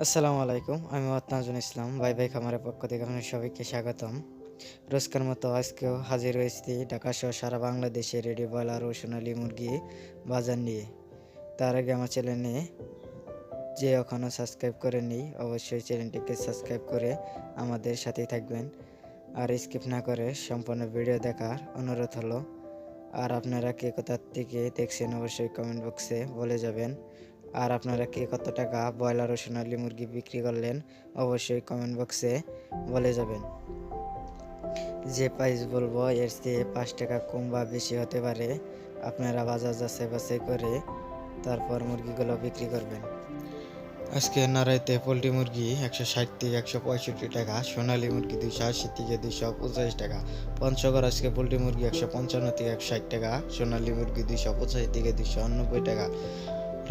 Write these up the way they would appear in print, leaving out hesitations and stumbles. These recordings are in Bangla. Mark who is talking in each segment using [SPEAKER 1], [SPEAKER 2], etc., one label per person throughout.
[SPEAKER 1] আসসালামু আলাইকুম। আমি মোহাম্মদ নাজমুল ইসলাম। ভাই ভাই খামারের পক্ষ থেকে আপনাদের সবাইকে স্বাগতম। রোজকার মতো আজকেও হাজির হয়েছি ঢাকা সহ সারা বাংলাদেশে রেডি ব্রয়লার ও সোনালী মুরগি বাজার নিয়ে। তার আগে আমার চ্যানেলে যে এখনও সাবস্ক্রাইব করেননি অবশ্যই চ্যানেলটিকে সাবস্ক্রাইব করে আমাদের সাথেই থাকবেন। আর স্কিপ না করে সম্পূর্ণ ভিডিও দেখার অনুরোধ হলো। আর আপনারা কে কোথা থেকে দেখছেন অবশ্যই কমেন্ট বক্সে বলে যাবেন। আর আপনারা কে কত টাকা ব্রয়লার ও সোনালী মুরগি বিক্রি করলেন অবশ্যই কমেন্ট বক্সে বলে যাবেন। যে প্রাইস বলবো এর চেয়ে 5 টাকা কম বা বেশি হতে পারে। আপনারা বাজার যাচাই বাছাই করে তারপর মুরগিগুলো বিক্রি করবেন। আজকে নারাইতে পোলট্রি মুরগি 160 থেকে 165 টাকা, সোনালী মুরগি 280 থেকে 285 টাকা, পঞ্চগড় আজকে পোলট্রি মুরগি 155 থেকে 160 টাকা, সোনালী মুরগি 285 থেকে 290 টাকা,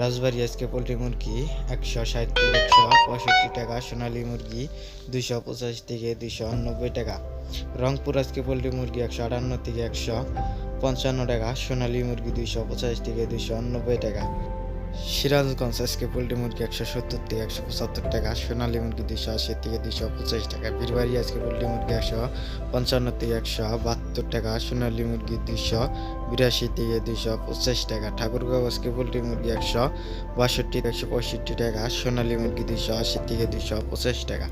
[SPEAKER 1] রাজবাড়ী আজকে পোলট্রি মুরগি 160 থেকে 165 টাকা, সোনালী মুরগি 285 থেকে 290 টাকা, রংপুর আজকে পোলট্রি মুরগি 158 থেকে 155 টাকা, সোনালী মুরগি 285 থেকে 290 টাকা, সিরাজগঞ্জ আজকে পোলট্রি মুরগি 170 থেকে 175 টাকা, সোনালী মুরগি 280 থেকে 225 টাকা, বীরবাড়ি আজকে পোলট্রি মুরগি 155 থেকে 172 টাকা, সোনালী মুরগি 282 থেকে 225 টাকা, ঠাকুরগাঁও আজকে পোলট্রি মুরগি 162 থেকে 165 টাকা, সোনালী মুরগি 280 থেকে 225 টাকা,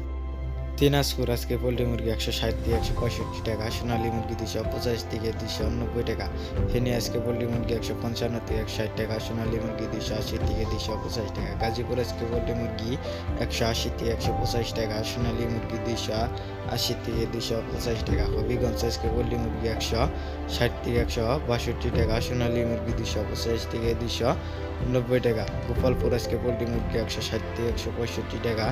[SPEAKER 1] দিনাজপুর আজকে পোলট্রি মুরগি 160 থেকে 165 টাকা, সোনালী মুরগি 285 থেকে 290 টাকা, ফেনী আজকে পোলট্রি মুরগি 155 থেকে 160 টাকা, সোনালী মুরগি 280 থেকে 225 টাকা, গাজীপুর আজকে পোলট্রি মুরগি 180 থেকে 125 টাকা, সোনালী মুরগি 280 থেকে 225 টাকা, হবিগঞ্জ আজকে পোলট্রি মুরগি 160 থেকে 162 টাকা, সোনালী মুরগি 225 থেকে 290 টাকা, গোপালপুর আজকে পোলট্রি মুরগি 160 থেকে 165 টাকা,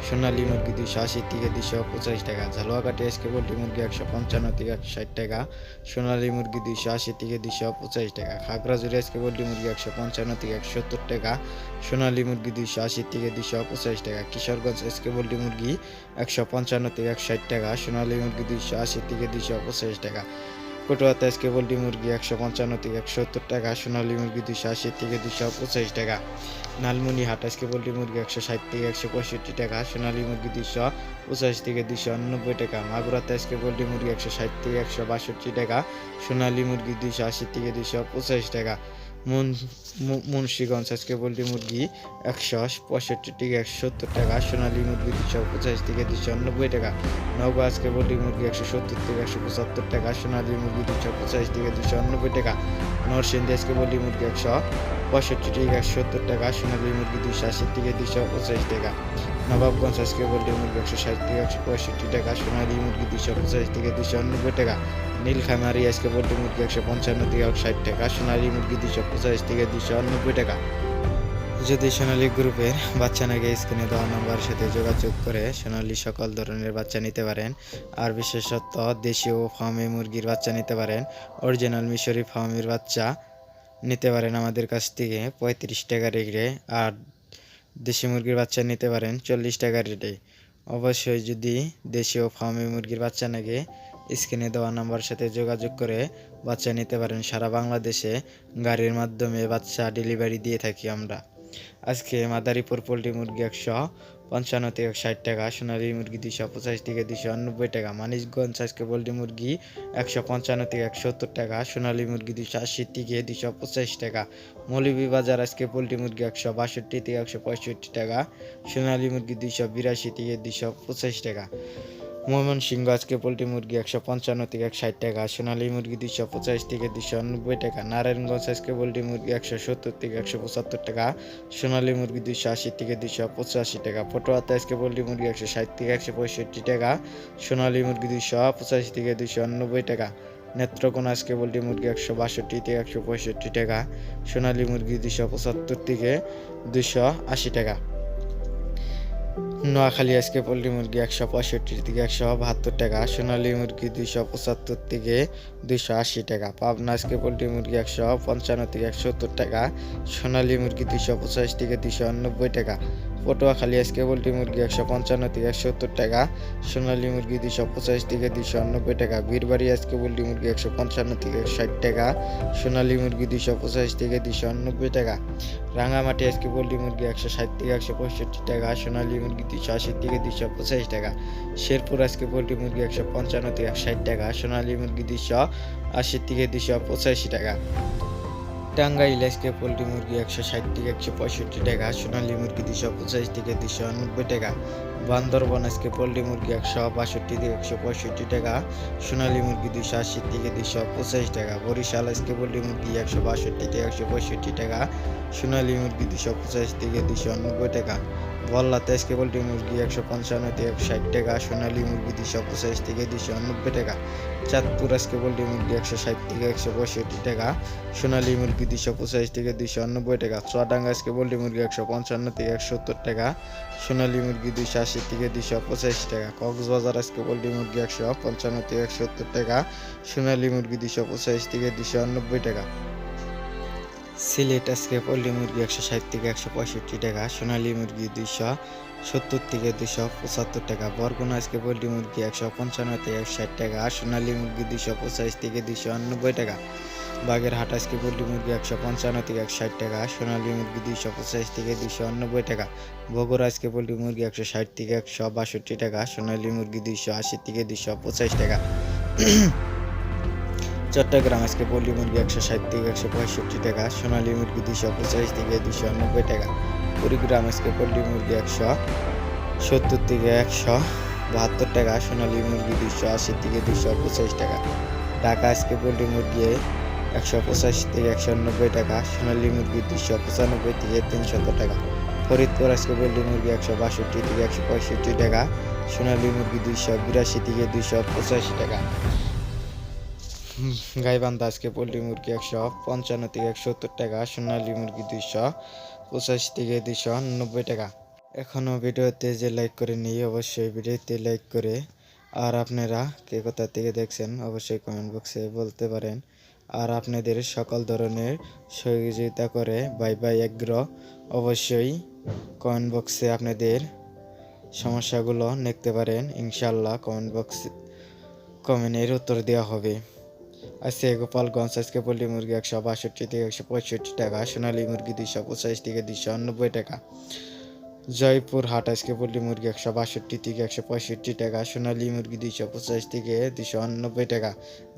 [SPEAKER 1] সোনালী মুরগি 280 থেকে 225 টাকা, ঝালুয়াকাঠি আজকে পোলট্রি মুরগি 155 থেকে 160 টাকা, সোনালী মুরগি 280 থেকে 225 টাকা, খাগড়াছড়ি আজকে পোলট্রি মুরগি 155 থেকে 170 টাকা, সোনালী মুরগি 280 থেকে 225 টাকা, কিশোরগঞ্জ আজকে পোলট্রি মুরগি 155 থেকে 160 টাকা, সোনালী মুরগি 280 থেকে 225 টাকা, কটুয়াতে আজকে পোলট্রি মুরগি 155 থেকে 170 টাকা, সোনালী মুরগি 280 থেকে 225 টাকা, লালমনিরহাট আজকে পোলট্রি মুরগি 160 থেকে 165 টাকা, সোনালী মুরগি 285 থেকে 290 টাকা, মাগুরাতে আজকে পোলট্রি মুরগি 160 থেকে 162 টাকা, সোনালী মুরগি 280 থেকে 225 টাকা, মুন্সিগঞ্জ আজকে পোলট্রি মুরগি 165 থেকে 170 টাকা, সোনালী মুরগি 285 থেকে 290 টাকা, নওগাঁ আজকে পোলট্রি মুরগি 170 থেকে 175 টাকা, সোনালী মুরগি 285 থেকে 290 টাকা, নরসিংদী আজকে পোলট্রি মুরগি 165 থেকে 170 টাকা, সোনালী মুরগি 280 থেকে 225 টাকা, নবাবগঞ্জ আজকে পোলট্রি মুরগি 160 থেকে 165 টাকা, সোনালী মুরগি 285 থেকে 290 টাকা, নীলফামারী আজকে পোলট্রি মুরগি 155 থেকে 160 টাকা, সোনালী মুরগি 285 থেকে 290 টাকা। যদি সোনালী গ্রুপের বাচ্চা নাকি স্ক্রিনে দেওয়া নম্বরের সাথে যোগাযোগ করে সোনালী সকল ধরনের বাচ্চা নিতে পারেন। আর বিশেষত দেশীয় ফার্মে মুরগির বাচ্চা নিতে পারেন, অরিজিনাল মিশরি ফার্মের বাচ্চা নিতে পারেন আমাদের কাছ থেকে 35 টাকা রেটে, আর দেশি মুরগির বাচ্চা নিতে পারেন 40 টাকা রেটে। অবশ্যই যদি দেশীয় ফার্মে মুরগির বাচ্চা নাকি স্ক্রিনে দেওয়া নাম্বারের সাথে যোগাযোগ করে বাচ্চা নিতে পারেন। সারা বাংলাদেশে গাড়ির মাধ্যমে বাচ্চা ডেলিভারি দিয়ে থাকি আমরা। আজকে মাদারীপুর পোলট্রি মুরগি 155 থেকে 160 টাকা, সোনালী মুরগি 285 থেকে 290 টাকা, মানিকগঞ্জ আজকে পোলট্রি মুরগি 155 থেকে 170 টাকা, সোনালী মুরগি 280 থেকে 225 টাকা, মৌলভীবাজার আজকে পোলট্রি মুরগি 162 থেকে 165 টাকা, সোনালী মুরগি 282 থেকে 225 টাকা, ময়মনসিংহ আজকে পোলট্রি মুরগি 155 থেকে 160 টাকা, সোনালী মুরগি 285 থেকে 290 টাকা, নারায়ণগঞ্জ আজকে পোলট্রি মুরগি 170 থেকে 175 টাকা, সোনালী মুরগি 280 থেকে 285 টাকা, পটুয়াতে আজকে পোলট্রি মুরগি 160 থেকে 165 টাকা, সোনালী মুরগি 285 থেকে 290 টাকা, নেত্রকোনা আজকে পোলট্রি মুরগি 162 থেকে 165 টাকা, সোনালী মুরগি 275 থেকে 280 টাকা, নোয়াখালী আজকে পোলট্রি মুরগি 165 থেকে 172 টাকা, সোনালী মুরগি 275 থেকে 280 টাকা, পাবনা আজকে পোলট্রি মুরগি 155 থেকে 170 টাকা, সোনালী মুরগি 285 থেকে 290 টাকা, পটুয়াখালী আজকে পোলট্রি মুরগি 155 থেকে 170 টাকা, সোনালী মুরগি 285 থেকে 290 টাকা। বীরবাড়ি আজকে পোলট্রি মুরগি 155 থেকে 160 টাকা, সোনালী মুরগি 285 থেকে 290 টাকা। রাঙামাটি আজকে পোলট্রি মুরগি 160 থেকে 165 টাকা, সোনালী মুরগি 280 থেকে 285 টাকা। শেরপুর আজকে পোলট্রি মুরগি 155 থেকে 160 টাকা, সোনালী মুরগি 280 থেকে 285 টাকা। টাঙ্গাইল আজকে পোলট্রি মুরগি 160 থেকে 165 টাকা, সোনালী মুরগি 285 থেকে 290 টাকা। বান্দরবান আজকে পোলট্রি মুরগি 162 থেকে 165 টাকা, সোনালী মুরগি 280 থেকে 285 টাকা। বরিশাল আজকে পোলট্রি মুরগি 162 থেকে 165 টাকা, সোনালী মুরগি 285 থেকে 290 টাকা। বল্লাতে আজকে পোলট্রি মুরগি 155 থেকে 160 টাকা, সোনালী মুরগি 285 থেকে 290 টাকা। চাঁদপুর আজকে পোলট্রি মুরগি 160 থেকে 165 টাকা, সোনালী মুরগি 285 থেকে 290 টাকা। চুয়াডাঙ্গা আজকে পোলট্রি মুরগি 155 থেকে 170 টাকা, সোনালী মুরগি 280 থেকে 285 টাকা। কক্সবাজার আজকে পোলট্রি মুরগি 155 থেকে 170 টাকা, সোনালী মুরগি 285 থেকে 290 টাকা। সিলেট আজকে পোলট্রি মুরগি 160 থেকে 165 টাকা, সোনালী মুরগি 270 থেকে 275 টাকা। বরগুনা আজকে পোলট্রি মুরগি 155 থেকে 160 টাকা, সোনালী মুরগি 285 থেকে 290 টাকা। বাগেরহাট আজকে পোলট্রি মুরগি 155 থেকে 160 টাকা, সোনালী মুরগি 285 থেকে 290 টাকা। বগুড়া আজকে পোলট্রি মুরগি 160 থেকে 162 টাকা, সোনালী মুরগি 280 থেকে 285 টাকা। চট্টগ্রাম আজকে পোলট্রি মুরগি 160 থেকে 165 টাকা, সোনালী মুরগি 285 থেকে 290 টাকা। কুড়িগ্রাম আজকে পোলট্রি মুরগি 170 থেকে 172 টাকা, সোনালী মুরগি 280 থেকে 285 টাকা। ঢাকা আজকে পোলট্রি মুরগি 185 থেকে 190 টাকা, সোনালী মুরগি 295 থেকে 300 টাকা। ফরিদপুর আজকে পোলট্রি মুরগি 162 থেকে 165 টাকা, সোনালী মুরগি 282 থেকে 285 টাকা। গাইবান্ধা আজকে পোলট্রি মুরগি 155 থেকে 170 টাকা, সোনালী মুরগি 285 থেকে 290 টাকা। এখনও ভিডিওতে যে লাইক করে নিই অবশ্যই ভিডিওতে লাইক করে, আর আপনারা কে কোথা থেকে দেখছেন অবশ্যই কমেন্ট বক্সে বলতে পারেন। আর আপনাদের সকল ধরনের সহযোগিতা করে বাই বাই এগ্রো অবশ্যই কমেন্ট বক্সে আপনাদের সমস্যাগুলো লিখতে পারেন, ইনশাল্লাহ কমেন্টের উত্তর দেওয়া হবে। আজকে গোপালগঞ্জ আজকে পোলট্রি মুরগি 162 থেকে 165 টাকা, সোনালী মুরগি 285 থেকে 290 টাকা। জয়পুর হাট আজকে পোলট্রি মুরগি 162 থেকে 165 টাকা, সোনালী মুরগি 285 থেকে 290 টাকা।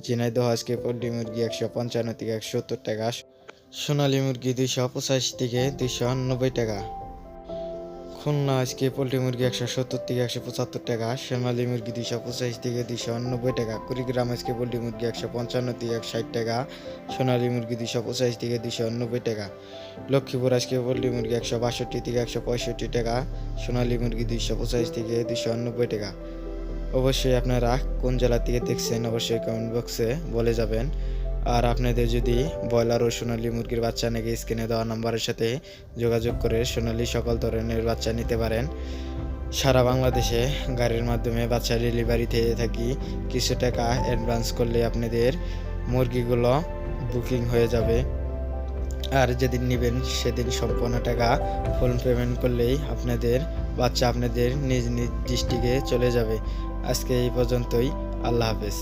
[SPEAKER 1] ঝিনাইদহ আজকে পোলট্রি মুরগি 155 থেকে 170 টাকা, সোনালী মুরগি 285 থেকে 290 টাকা। খুলনা আজকে পোলট্রি মুরগি 170 থেকে 175 টাকা, সোনালী মুরগি 285 থেকে 290 টাকা। কুড়িগ্রাম আজকে পোলট্রি মুরগি 155 থেকে 160 টাকা, সোনালী মুরগি 285 থেকে 290 টাকা। লক্ষ্মীপুর আজকে পোলট্রি মুরগি 162 থেকে 165 টাকা, সোনালী মুরগি 285 থেকে 290 টাকা। অবশ্যই আপনারা কোন জেলা থেকে দেখছেন অবশ্যই কমেন্ট বক্সে বলে যাবেন। আর আপনাদের যদি ব্রয়লার ও সোনালী মুরগির বাচ্চা নাকি স্ক্রিনে দেওয়া নাম্বারের সাথে যোগাযোগ করে সোনালী সকল ধরনের বাচ্চা নিতে পারেন। সারা বাংলাদেশে গাড়ির মাধ্যমে বাচ্চা ডেলিভারি দিয়ে থাকি। কিছু টাকা অ্যাডভান্স করলে আপনাদের মুরগিগুলো বুকিং হয়ে যাবে, আর যেদিন নেবেন সেদিন সম্পূর্ণ টাকা ফুল পেমেন্ট করলেই আপনাদের বাচ্চা আপনাদের নিজ নিজ ডিস্ট্রিক্টে চলে যাবে। আজকে এই পর্যন্তই, আল্লাহ হাফেজ।